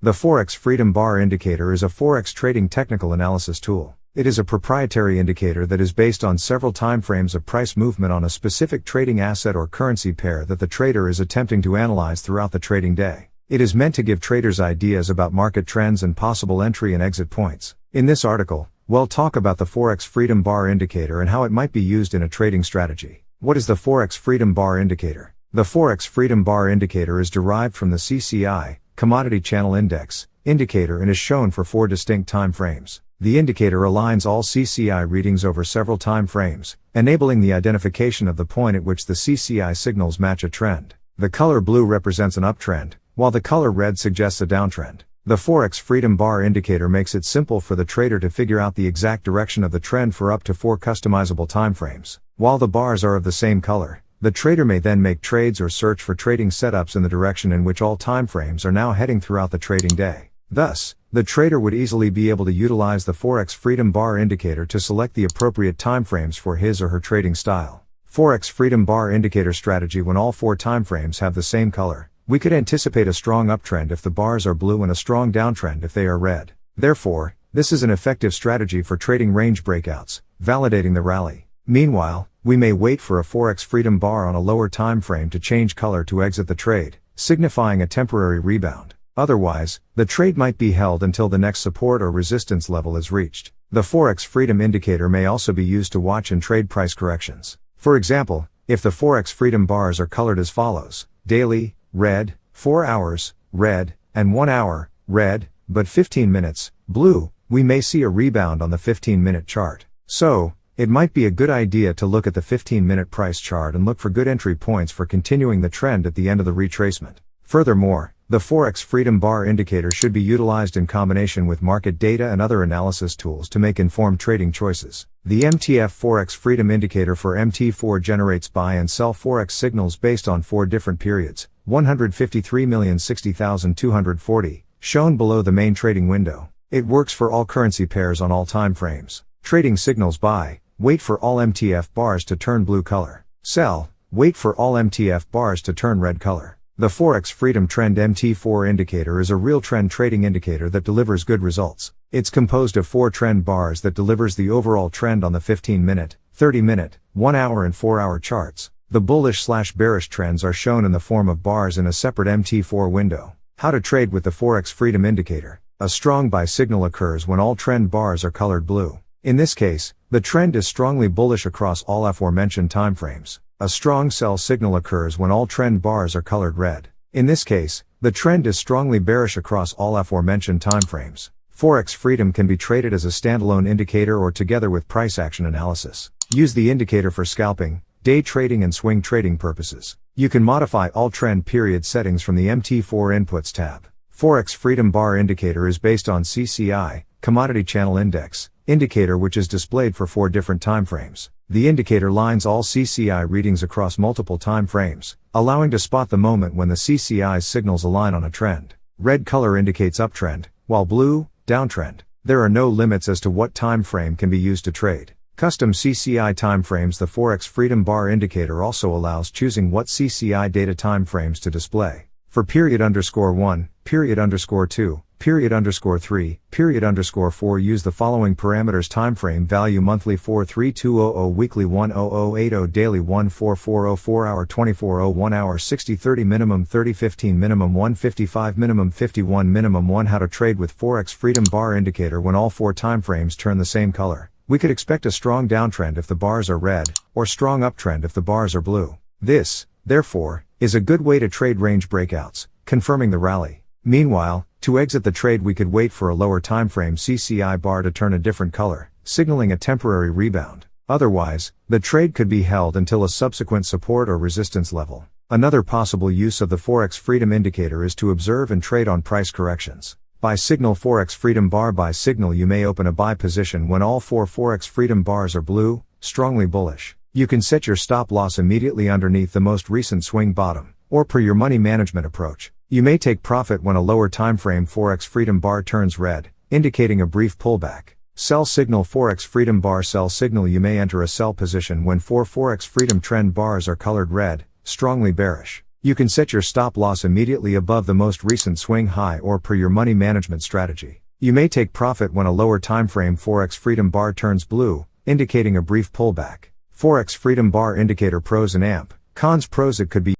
The Forex Freedom Bar Indicator is a Forex trading technical analysis tool. It is a proprietary indicator that is based on several time frames of price movement on a specific trading asset or currency pair that the trader is attempting to analyze throughout the trading day. It is meant to give traders ideas about market trends and possible entry and exit points. In this article, we'll talk about the Forex Freedom Bar Indicator and how it might be used in a trading strategy. What is the Forex Freedom Bar Indicator? The Forex Freedom Bar Indicator is derived from the CCI, Commodity Channel Index, indicator and is shown for 4 distinct time frames. The indicator aligns all CCI readings over several time frames, enabling the identification of the point at which the CCI signals match a trend. The color blue represents an uptrend, while the color red suggests a downtrend. The Forex Freedom Bar Indicator makes it simple for the trader to figure out the exact direction of the trend for up to 4 customizable time frames. While the bars are of the same color, the trader may then make trades or search for trading setups in the direction in which all time frames are now heading throughout the trading day. Thus, the trader would easily be able to utilize the Forex Freedom Bar Indicator to select the appropriate time frames for his or her trading style. Forex Freedom Bar Indicator strategy: when all 4 time frames have the same color, we could anticipate a strong uptrend if the bars are blue and a strong downtrend if they are red. Therefore, this is an effective strategy for trading range breakouts, validating the rally. Meanwhile, we may wait for a Forex Freedom Bar on a lower time frame to change color to exit the trade, signifying a temporary rebound. Otherwise, the trade might be held until the next support or resistance level is reached. The Forex Freedom Indicator may also be used to watch and trade price corrections. For example, if the Forex Freedom Bars are colored as follows: daily, red, 4 hours, red, and 1 hour, red, but 15 minutes, blue, we may see a rebound on the 15-minute chart. So, it might be a good idea to look at the 15-minute price chart and look for good entry points for continuing the trend at the end of the retracement. Furthermore, the Forex Freedom Bar Indicator should be utilized in combination with market data and other analysis tools to make informed trading choices. The MTF Forex Freedom Indicator for MT4 generates buy and sell Forex signals based on 4 different periods: 153,060,240, shown below the main trading window. It works for all currency pairs on all time frames. Trading signals: buy, wait for all MTF bars to turn blue color. Sell, wait for all MTF bars to turn red color. The Forex Freedom Trend MT4 indicator is a real trend trading indicator that delivers good results. It's composed of 4 trend bars that delivers the overall trend on the 15-minute, 30-minute, 1 hour and 4 hour charts. The bullish/bearish trends are shown in the form of bars in a separate MT4 window. How to trade with the Forex Freedom Indicator. A strong buy signal occurs when all trend bars are colored blue. In this case, the trend is strongly bullish across all aforementioned time frames. A strong sell signal occurs when all trend bars are colored red. In this case, the trend is strongly bearish across all aforementioned time frames. Forex Freedom can be traded as a standalone indicator or together with price action analysis. Use the indicator for scalping, day trading and swing trading purposes. You can modify all trend period settings from the MT4 Inputs tab. Forex Freedom Bar Indicator is based on CCI, Commodity Channel Index, indicator which is displayed for 4 different time frames. The indicator lines all CCI readings across multiple time frames, allowing to spot the moment when the CCI's signals align on a trend. Red color indicates uptrend, while blue, downtrend. There are no limits as to what time frame can be used to trade. Custom CCI time frames. The Forex Freedom Bar Indicator also allows choosing what CCI data time frames to display. For period_1, period_2, period_3, period_4, use the following parameters: time frame value monthly 43200, weekly 10080, daily 14400, 4 hour 2400, 1 hour 60/30, minimum 30/15, minimum 155, minimum 51, minimum 1. How to trade with Forex Freedom Bar Indicator. When all 4 time frames turn the same color, we could expect a strong downtrend if the bars are red, or strong uptrend if the bars are blue. This, therefore, is a good way to trade range breakouts, confirming the rally. Meanwhile, to exit the trade we could wait for a lower time frame CCI bar to turn a different color, signaling a temporary rebound. Otherwise, the trade could be held until a subsequent support or resistance level. Another possible use of the Forex Freedom Indicator is to observe and trade on price corrections. Buy signal: Forex Freedom Bar buy signal. You may open a buy position when all 4 Forex Freedom bars are blue, strongly bullish. You can set your stop loss immediately underneath the most recent swing bottom, or per your money management approach. You may take profit when a lower time frame Forex Freedom Bar turns red, indicating a brief pullback. Sell signal: Forex Freedom Bar sell signal. You may enter a sell position when 4 Forex Freedom trend bars are colored red, strongly bearish. You can set your stop loss immediately above the most recent swing high or per your money management strategy. You may take profit when a lower timeframe Forex Freedom bar turns blue, indicating a brief pullback. Forex Freedom bar indicator pros and amp. Cons. Pros: it could be